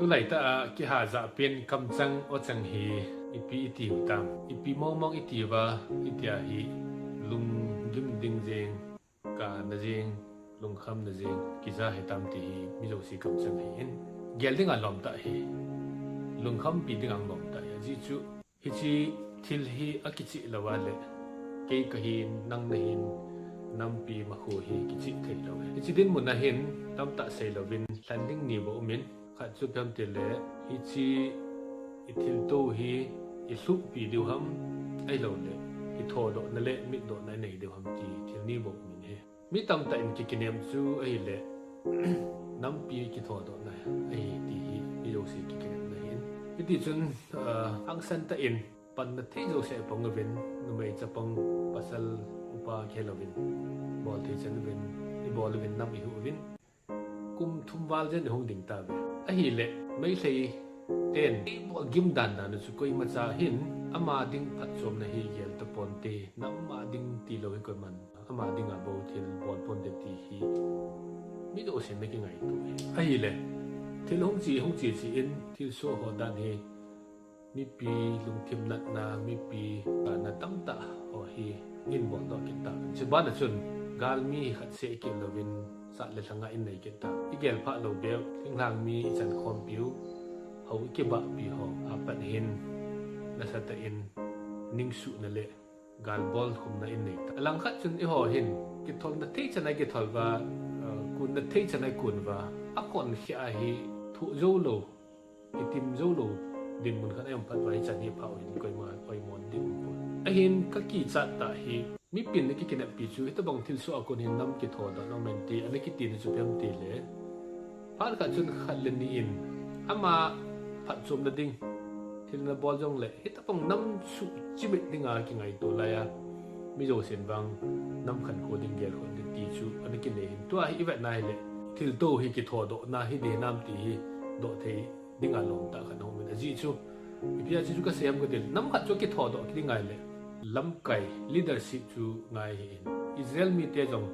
tu lai ta ki ha za pen kam chang o chang hi ipi iti utam ipi mong iti wa itia hi lung lim ding jeng ka na jeng lung kham na jeng ki za he tam ti hi mi lo si kam chang hi in gel ding a lom ta hi lung kham pi ding ang lom ta ya ji chu hi chi thil hi akichi lawa le ke ka hin nang na hin nam pi ma khu hi kichi thei lo hi chi din mun na hin tam ta sei lo win landing ni bo min kha chu pyam te le hi chi ithil to hi i su pi diu ham ai lo le i tho do na le mi do na nei diu ham ti thil ni bo min he mi tam ta in ki kinem chu ai le nam pi ki tho do na ai ti hi mi lo si ki kinem na hin ti chun ang san ta in pan na thei zo se pong win nu mai cha pong pasal upa khelovin bol thei chen win i bol win nam i hu win kum thum wal jen hong ding ta be a hi le mai sei ten bo gim dan dan chu koi ma cha hin ama ding phat som na hi gel ta pon te nam ma ding ti lo ko man ama ding a bo thil bol pon de ti hi mi do sen na ki ngai tu a hi le thil hong chi in thil so ho dan he mi pi lung thim nat na mi pi ta na tam ta ho hi in bo do ki ta che ba na chun gal mi khat se ki lovin sa le thanga in nei ki ta i gel pha lo be thing lang mi chan khom piu ho ki ba pi ho a pan hin na sa ta in ning su na le gal bol khum na in nei ta lang khat chun i ho hin ki thol na thei chanai ki thol wa kun na thei chanai kun wa a kon khia hi thu zo lo ki tim zo lo din mun khan em phat wai chan hi phau hin koi ma koi mon dim pon a hin ka ki chat ta hi mi pin ne ki kin pi chu ita bang thil so akon hin nam ki tho da no men ti ani ki tin chu pem ti le phal ka chun khal len ni in ama phat chum na ding thil na bol jong le ita bang nam su chi bit dinga ki ngai to la ya mi jo sen bang nam khan ko ding gel ko de ti chu ani ki ne hin to a hi vet nai le thil to hi ki tho do na hi de nam ti hi do thei ding a lom ta khan ho men ji chu ipia chu ka sem ko de nam khat chu ki tho do ki ngai le lam kai leadership chu ngai hin Israel mi te jong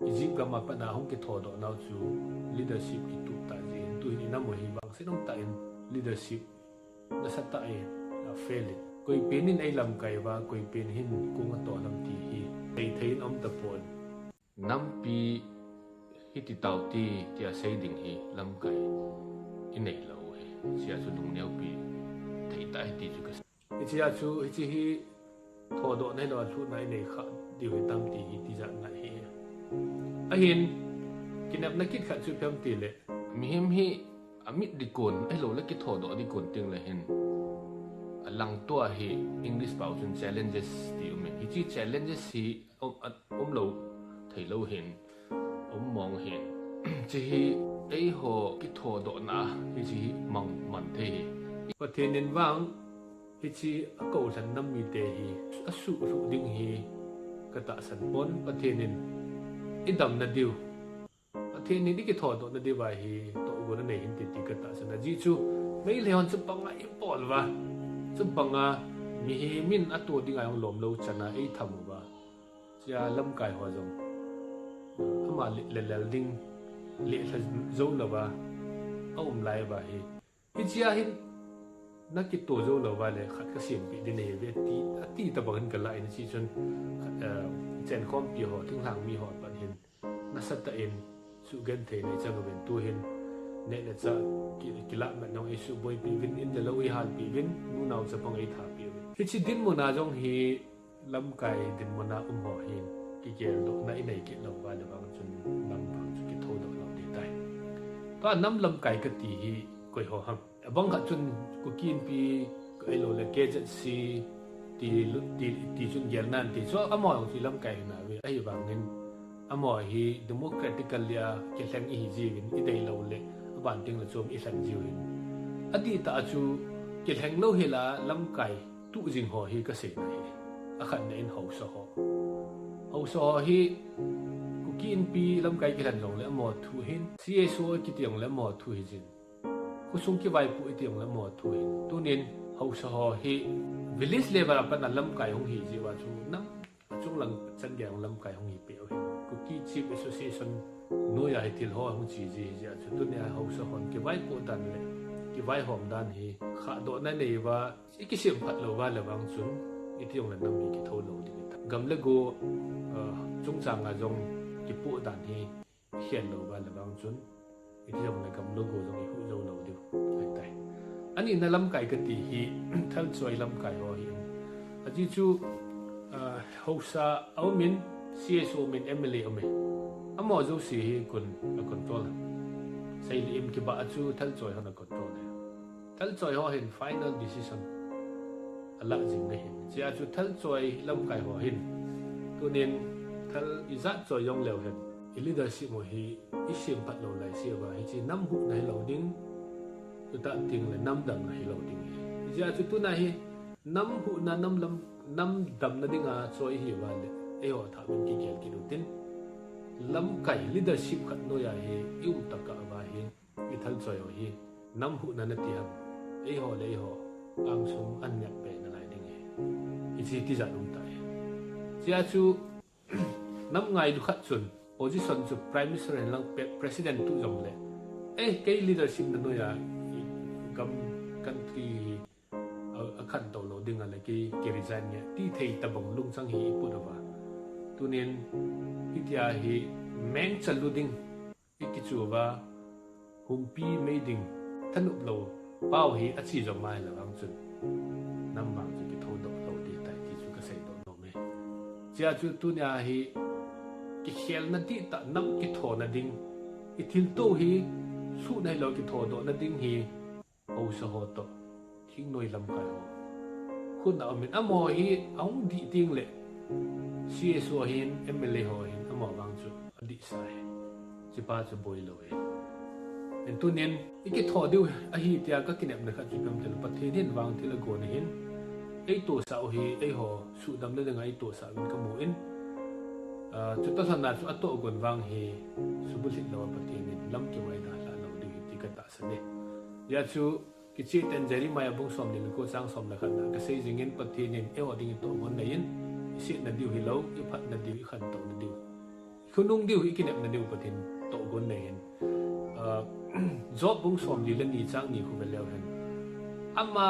Egypt ga ma pa na hong ki tho do na chu leadership ki tu ta ji tu ni na mo hi bang se dong ta in leadership na sa ta ai a fail koi pen in ai lam kai wa koi pen hin kung to lam ti hi thei thein om ta pon nam pi hi ti tau ti tia sei ding hi lam kai in nei lo he sia chu dung neu pi thei ta ti chu ka sia chu hi tho do nei lo thu nai nei kha di wi tam ti hi ti ja na hi a hin kinap na kit kha chu pem ti le mi him hi amit di kon ai lo la ki tho do di kon ting le hin alang to hi english pau chun challenges ti um hi chi challenges hi lo thei lo hin mong hin chi hi ai ho ki tho do na hi chi mang man the pathen in wang hi chi a ko than nam mi te hi a su ding hi ka ta san pon pathen in idam na diu pathen ni ki tho do na di ba hi to go na nei hin ti ka ta san ji chu mai leon chu panga i pol wa chu panga mi hi min a to ding ai lom lo chana ai thamu ba chia lam kai ho jong ama le ding le zo la ba om lai ba hi chia hin na ki to zo lo wa le khat ka sim pi din he ve ti ta ba hin ka lai ni chi chun chen khom pi ho thing hang mi ho pan hin na sat ta in su gen the nei cha ben tu hin ne le cha ki la ma nong isu boy pi vin in the low i hal pi vin nu naw cha pang ai tha pi hi chi din mo na jong hi lam kai din mo na ho hin ki gel do na nei ki lo wa le bang chun lam bang chu ki tho do lo ti tai to nam lam kai ka ti hi koi ho ham bang kha chun ku kin pi ai lo le ke jet si ti chun gel nan ti so amo si lam kai na we ai bang nin amo hi democratically ke hlang i ji win i dei lo le ban ting la chom i hlang ji win adi ta chu ke hlang lo hela lam kai tu jing ho hi ka se na hi akhan na in ho so hi ku kin pi lam kai ke hlang long le amo thu hin cso ki tiang le amo thu hi jin ku sung ki vai pu i tiang le amo thu hin tu nin ho so hi village level apa na lam kai hong hi ji wa chu nam chung lang chan gyang lam kai hong hi pe hi ku ki chief association no ya hi til ho hong chi ji ja chu tu ne ho so hon ke vai pu dan le ki vai hom dan hi kha do na nei wa ki sim phat lo wa lawang chun itiong la nam mi ki tho lo ding ta gam le go chung chang a jong ki pu dan hi hian lo wa lawang chun itiong la gam lo go jong hi hu zo lo diu ai tai ani na lam kai ka ti hi thal choi lam kai ho hi aji chu hausa au min CSO min MLA ome amo zo si hi kun control sai lim ki ba chu thal choi hona control ne thal choi ho hin final decision ala jing ne hin chia chu thal choi lam kai ho hin tu nin thal izat choi yong lew hen leadership mo hi isim pat lo lai sia ba hi chi nam hu nai lo ding tu ta ting le nam dam nai lo ding chia chu tu na hi nam hu na nam lam nam dam na dinga choi hi ba le e ho tha min ki kel ki du tin lam kai leadership khat no ya hi yu taka ba hi i thal choi ho hi nam hu na na tiam e ho le ho ang sum an nya pe na lai ding he i chi ti za dum tai chia chu nam ngai du khat chun position chu prime minister and lang president tu jong le ke leadership na no ya gam country a khan to lo ding ala ki resign nya ti thei ta bang lung sang hi pu da ba tunin itia hi meng chaluding ikichuwa humpi meiding thanup lo pau hi achi jong mai la ang chun nam bang chu ki thodo lo di tai ti chu ka sei do no me chia chu tu nya hi ki khel na ti ta nam ki tho na ding i thil to hi su nai lo ki tho do na ding hi o sa ho to thing noi lam kai ho khun na min amo hi ong di ting le CSO hin MLA ho hin amo bang chu adi sai chi pa chu boi lo e en tu nen iki tho diu a hi tia ka kinep na kha chu kam tel pathe nen wang thil go ne hin ei to sa o hi ei ho su dam le ngai to sa win ka mo in chu ta san na chu ato gon wang hi su bu lit lo pathe nen lam ki wai da la lo di ti ka ta sa ne ya chu ki chi ten jari mai bung som ni ko sang som na khan na ka sei jingin pathe nen e ho ding to gon nei in si na diu hi lo i phat na diu khan to na diu khunung diu hi kinep na diu pathin to gon nei in job bung som li le ni chang ni khu be lew hen ama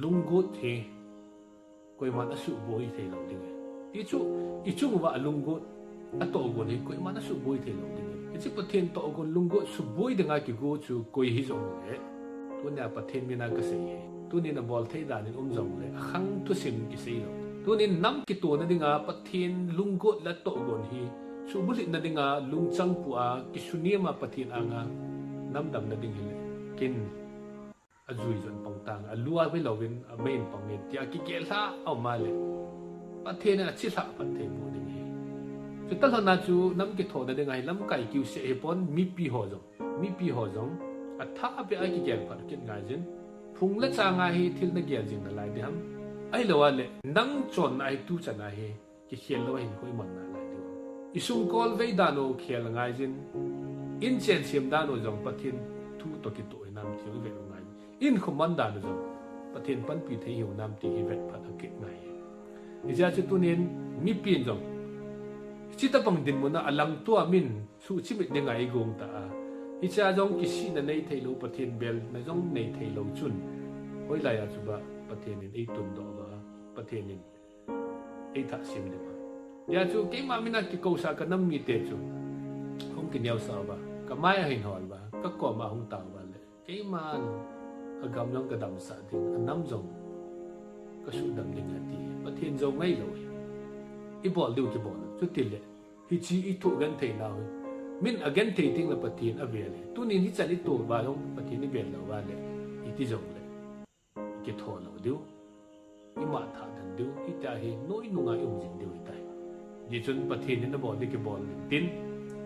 lunggut he koi man asu boi the lo ding ti chu i chu wa lunggut ato gon hi koi man asu boi the lo ding chi pathin to gon lunggut su boi denga ki go chu koi hi jong le tu nya pathin mina ka sei he tu ni na bol thei da ni jong le khang tu sim ki sei lo tu ni nam ki to na dinga pathin lunggut la to gon hi su buli na dinga lungchang pu a ki sunia pathin anga nam dam na ding hele kin azui zon pangtang alua we lovin a main pangin tia ki kel ha au ma le pathe na chi tha pathe mo ding he chu ta na chu nam ki tho na ding ai lam kai kiu se pon mi pi ho jong a tha be ai ki kel par kin ngai jin phung la cha nga hi thil na gel jing na lai de ham ai lo wa le nang chon ai tu cha na he ki khel lo hin koi man na lai de isung kol ve da no khel ngai jin in chen sim da no jong pathin thu to ki to nam thiu ve ngai in khman da no jong pathin pan pi thei hiu nam ti hi vet phat akit ngai ni ja chu tunin mi pin jong chi ta pang din mo na alang to amin su chi mit ne ngai gong ta hi cha jong ki si na nei thei lo pathin bel na jong nei thei lo chun hoi la ya chu ba pathin in ei tun do ba pathin in ei tha sim de ba ya chu ke ma mina ki ko sa ka nam mi te chu hong ki niaw sa ba ka mai hin hol ba ka ko ma hong ta ba le ke man agam long ka dam sa ding anam jong ka su dam ding ati pathin jong ngai lo i bol diu ki bol chu til le hi chi i thu gan thei na min again thei ting la pathin avele tu ni hi chali to ba long pathin ni bel lo ba le i ti jong le ki tho lo diu i ma tha dan diu i ta hi noi nu ngai um jin diu i tai ji chun pathin ni na bol di ki bol tin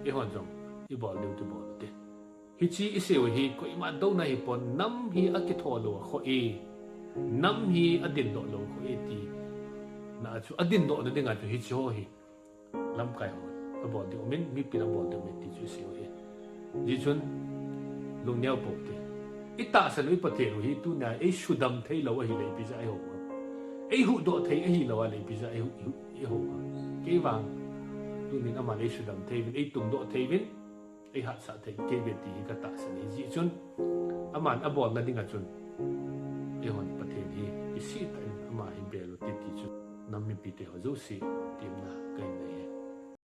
i hon jong i bol diu ti bol te hi chi i se hi ko i ma do na hi pon nam hi a ki tho lo kho e nam hi adin do lo kho e ti na chu adin do na dinga chu hi cho hi lam kai ho a bol diu min mi pi na bol diu mi ti chu se hi ji chun lu nyao po te ita sa lui pathe hi tu na e shudam thei lo hi le pi za ai ho e hu do thei hi lo le pi za ai ho ke wang tu ni na ma le shudam thei vin e tung do thei vin e ha sa thei ke be ti ka ta sa ni ji chun aman abol na dinga chun ihon pathen hi isi ta ama hi belo ti ti chu nammi pi te ho zo si tim na kai nei